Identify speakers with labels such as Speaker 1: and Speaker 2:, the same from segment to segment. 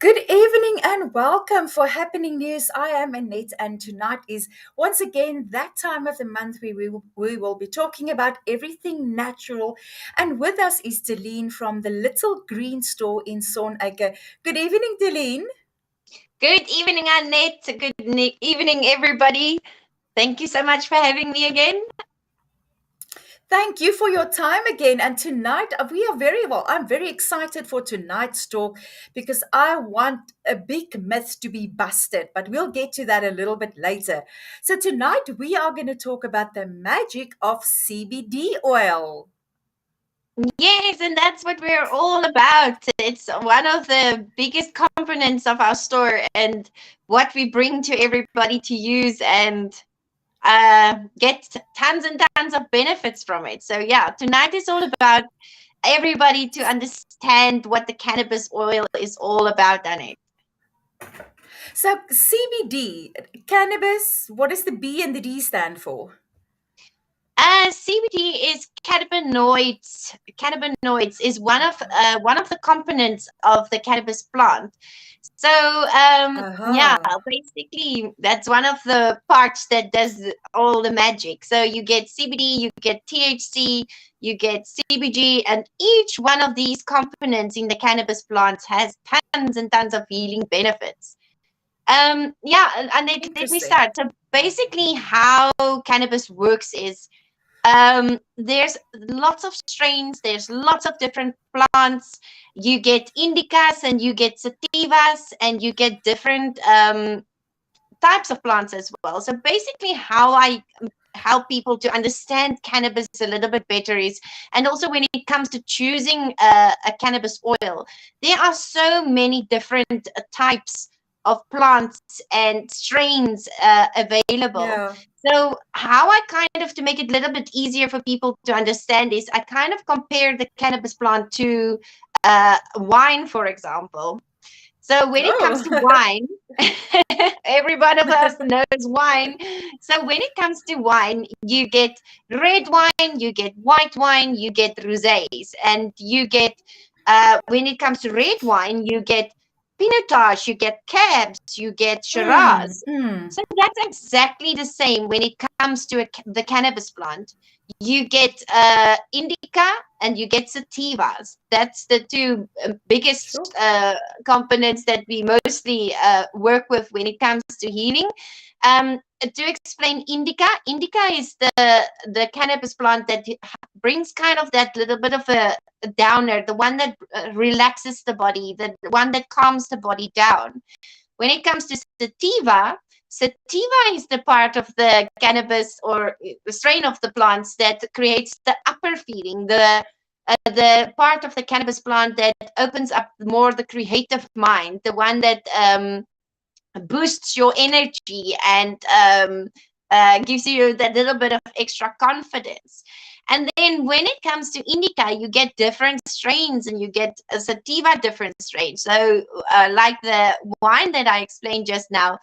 Speaker 1: Good evening and welcome for Happening News. I am Annette, and tonight is once again that time of the month where we will be talking about everything natural. And with us is Delene from the Little Green Store in Sonacre. Good evening, Delene.
Speaker 2: Good evening, Annette. Evening, everybody. Thank you so much for having me again.
Speaker 1: Thank you for your time again. And tonight, we are very well. I'm very excited for tonight's talk because I want a big myth to be busted, but we'll get to that a little bit later. So, tonight, we are going to talk about the magic of CBD oil.
Speaker 2: Yes, and that's what we're all about. It's one of the biggest components of our store and what we bring to everybody to use and get tons and tons of benefits from it. So, yeah, tonight is all about everybody to understand what the cannabis oil is all about, Annette.
Speaker 1: So, CBD, cannabis, what does the B and the D stand for?
Speaker 2: CBD is cannabinoids. Cannabinoids is one of the components of the cannabis plant. So yeah,
Speaker 1: Aha.
Speaker 2: basically that's one of the parts that does all the magic. So you get CBD, you get THC, you get CBG, and each one of these components in the cannabis plants has tons and tons of healing benefits. Yeah, and let me
Speaker 1: Interesting.
Speaker 2: start. So basically, how cannabis works is there's lots of strains, there's lots of different plants. You get indicas and you get sativas and you get different types of plants as well. So basically how I help people to understand cannabis a little bit better is, and also when it comes to choosing a cannabis oil, there are so many different types of plants and strains available.
Speaker 1: Yeah.
Speaker 2: So how I kind of, to make it a little bit easier for people to understand, is I kind of compare the cannabis plant to wine, for example. So when it comes to
Speaker 1: Oh.
Speaker 2: wine, every one of us knows wine. So when it comes to wine, you get red wine, you get white wine, you get rosés, and you get when it comes to red wine, you get Pinotage, you get Cabs, you get
Speaker 1: Mm,
Speaker 2: Shiraz.
Speaker 1: mm.
Speaker 2: So that's exactly the same when it comes to the cannabis plant. You get indica and you get sativas. That's the two biggest
Speaker 1: Sure.
Speaker 2: components that we mostly work with when it comes to healing. To explain indica, indica is the cannabis plant that brings kind of that little bit of a downer, the one that relaxes the body, the one that calms the body down. When it comes to sativa, sativa is the part of the cannabis or the strain of the plants that creates the upper feeling, the part of the cannabis plant that opens up more the creative mind, the one that boosts your energy and gives you that little bit of extra confidence. And then when it comes to indica, you get different strains and you get a sativa different strains. So, like the wine that I explained just now,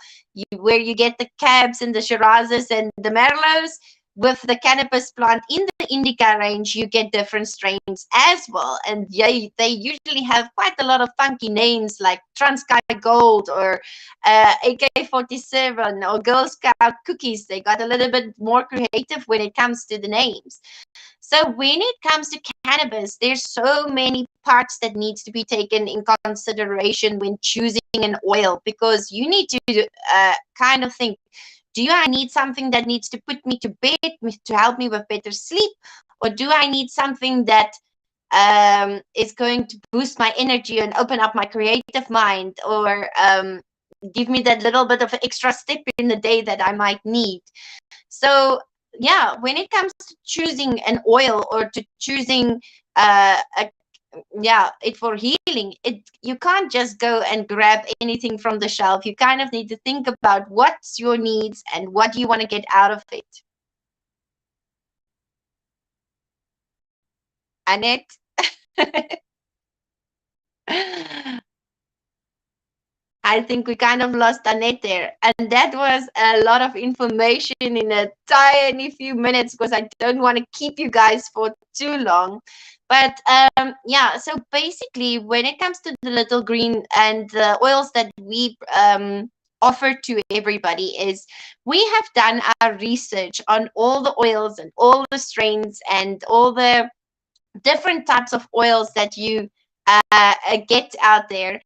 Speaker 2: where you get the cabs and the shirazes and the merlots, with the cannabis plant in the indica range, you get different strains as well. And yeah, they usually have quite a lot of funky names like Transkai Gold or AK-47 or Girl Scout cookies. They got a little bit more creative when it comes to the names. So when it comes to cannabis, there's so many parts that needs to be taken in consideration when choosing an oil, because you need to kind of think, do I need something that needs to put me to bed to help me with better sleep, or do I need something that is going to boost my energy and open up my creative mind, or give me that little bit of extra step in the day that I might need. So yeah, when it comes to choosing an oil or to choosing a yeah it for healing, it you can't just go and grab anything from the shelf. You kind of need to think about what's your needs and what you want to get out of it. Annette. I think we kind of lost Annette there. And that was a lot of information in a tiny few minutes, because I don't want to keep you guys for too long. But yeah, so basically, when it comes to the little green and the oils that we offer to everybody, is we have done our research on all the oils and all the strains and all the different types of oils that you get out there,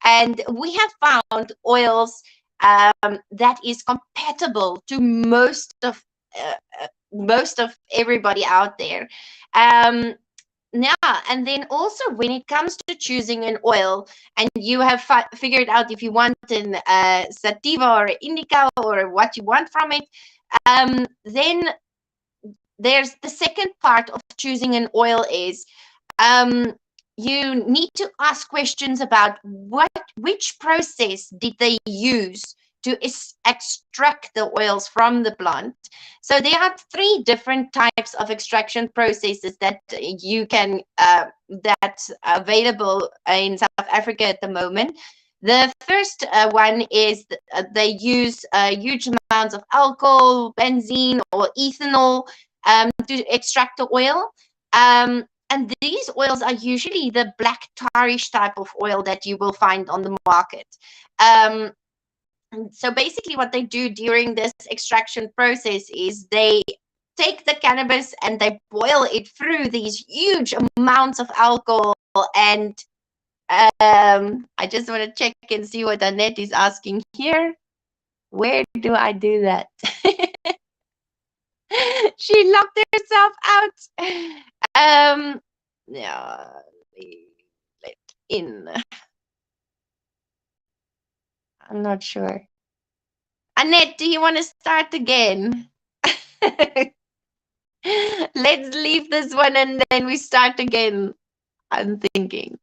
Speaker 2: and we have found oils that is compatible to most of everybody out there. Um, yeah, and then also when it comes to choosing an oil, and you have figured out if you want an sativa or indica or what you want from it, then there's the second part of choosing an oil is um, you need to ask questions about which process did they use to extract the oils from the plant. So there are three different types of extraction processes that you can that's available in South Africa at the moment. The first one is they use huge amounts of alcohol, benzene, or ethanol to extract the oil. And these oils are usually the black tarish type of oil that you will find on the market. Um, so basically, what they do during this extraction process is they take the cannabis and they boil it through these huge amounts of alcohol. And I just want to check and see what Annette is asking here. Where do I do that? She locked herself out. Yeah, let in. I'm not sure. Annette, do you want to start again? Let's leave this one and then we start again. I'm thinking.